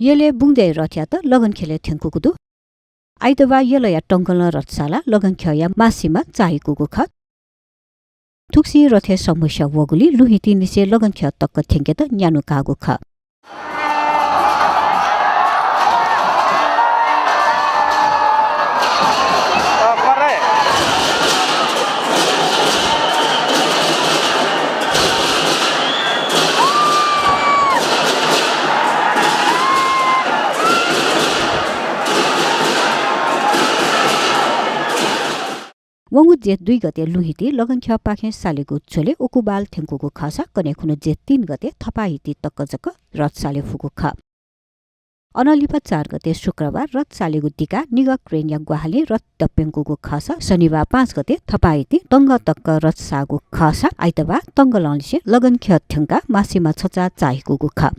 Yele bungde ratyata lagan khele thengkukudu. Aitaba yelaya tongkala ratsala lagan khya masima chahikuku khat. Tuksi rathe samusya woguli luhiti nise lagan khya takka thengeta nyanu kagu kha. Wangu jet 2 gate luhiti lagan khya pakhe saleku chole ukubal thengkuku khasa kane khunu jet 3 gate thapahiti takkajaka rat sale fuku kha. Analipa 4 gate शुक्रबार रथ सालेगु टिका निगा क्रेन्या ग्वाहाली रथ दप्पेङकुको खसा शनिबार 5 गते थपाइति तंग तक्क रथ सागु खसा आइतबार तंग ललिसे लगन ख्य थ्यंका मासिमा छचा चाहिकुको ख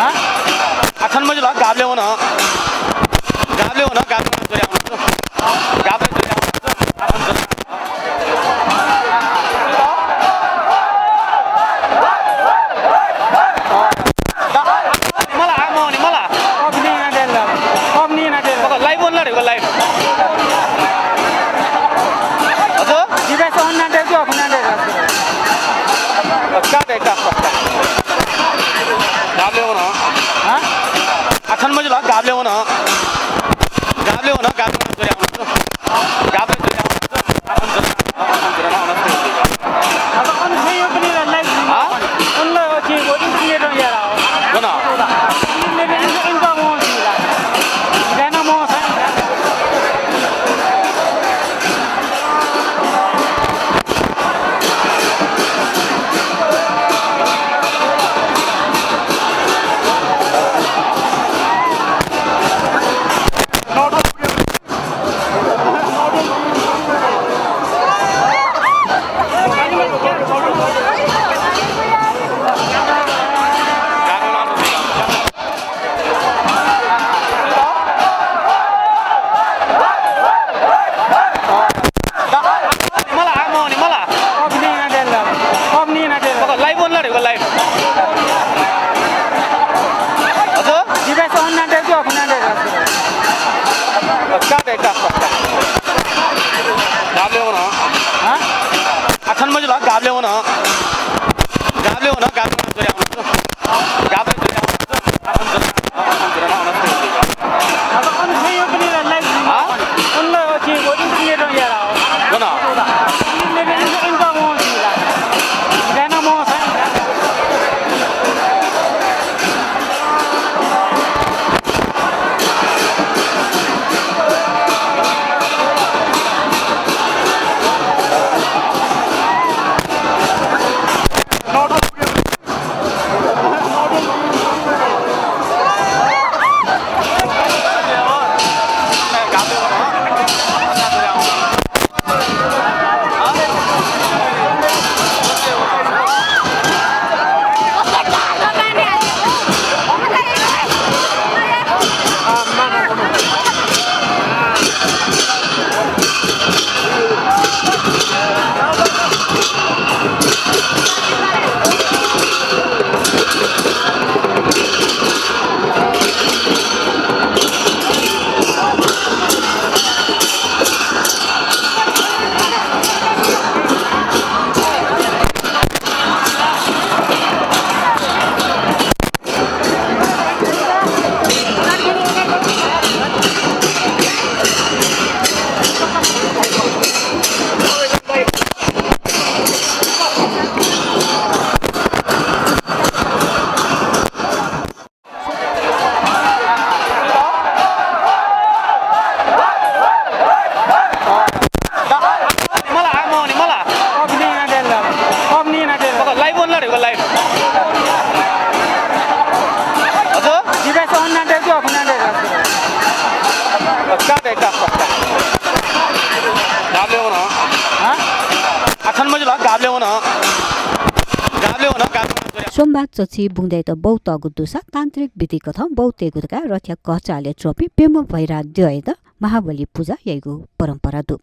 आठन मजुल गाब्ले हो न जोरी आउनु गाब्ले जोरी आउनु लाइभ ऑन लड़ेगा लाइभ हजुर डिभाइस अन नाटेको अफ नाटेको काटे गाब्ले हो न आठन मजुल गाब्ले हो न जोरी आउनु गाब्ले जोरी अब अन चाहिँ पनि लाइभ उनले चाहिँ भोटिङ क्रिएटर यार हो न इनले इनको म छिला गाना म छ लाइभ ऑन लड़ेगा लाइभ हजुर डिभाइस अन नाटेको अफ नाटेको काटे गाब्ले हो न आठन मजुल गाब्ले हो न जोरी आउनु गाब्ले जोरी अब अन चाहिँ पनि लाइभ उनले चाहिँ भोटिङ क्रिएटर यार हो न इनले इनको म छिला गाना म छ लाइभ ऑन लड़ेगा लाइभ हजुर डिभाइस अन नाटेको अफ नाटेको काटे गाब्ले हो न आठन मजुल गाब्ले हो न जोरी आउनु सोमबार चची बुंदै त बौत गुद्दुसा तान्त्रिक विधि कथा बौते गुदका रथ्या कचाले चोपी पेम भैरा द्यय त महाबली पूजा यैगु परम्परा दु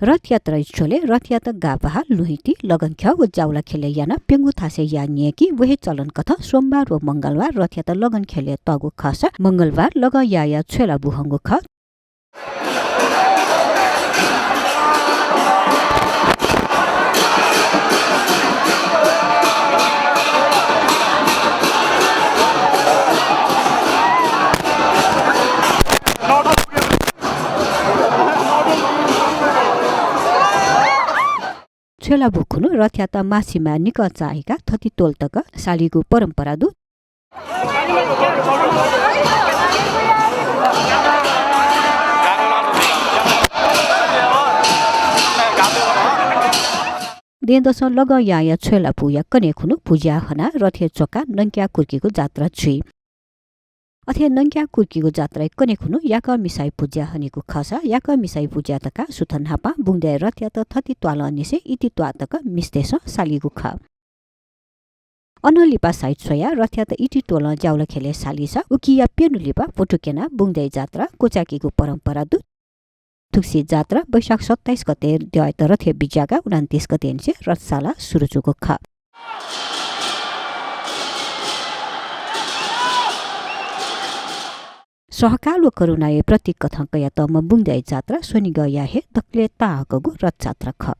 रथयात्रा छोले रथयात्रा गापहा लुहिटी लगन ख्या व जाउला खेले याना पेंगु थासे या नियकी वहे चलन कथा सोमबार व मंगलबार रथयात्रा लगन खेले तगु खासा मंगलबार लग या छेला बुहंगु ख छेला बुखुनु रथयात्रा मासीमा निक चाहेका थति तोल्तक सालीगु परम्परा दु देन्दस लग या छेला पुया कने खुनु पूजा हना रथे चोका नंक्या कुर्कीको जात्रा छि अथे नंक्या कुर्कीको जात्रा कने खुनु याक मिसाई पूजा हनेको खसा याक मिसाई पूजा तका सुथन हापा बुंदै रथयात्रा थति त्वाल निसे इति त्वातक मिस्तेस सालीगु ख अनलिपा साइड सोया रथयात इटी टोल ज्याउल खेले सालिसा उकिया पेनुलिपा पोटुकेना बुङदै जात्रा कोचाकीको परम्परा दु थुक्सी जात्रा वैशाख 27 गते द्यायत रथे बिजागा 29 गते रथशाला सुरुचुको ख सहकाल व करुणाए प्रतीक कथांक या तम बुङदै जात्रा सोनि गया हे दक्ले ताहकगु रथ जात्रा ख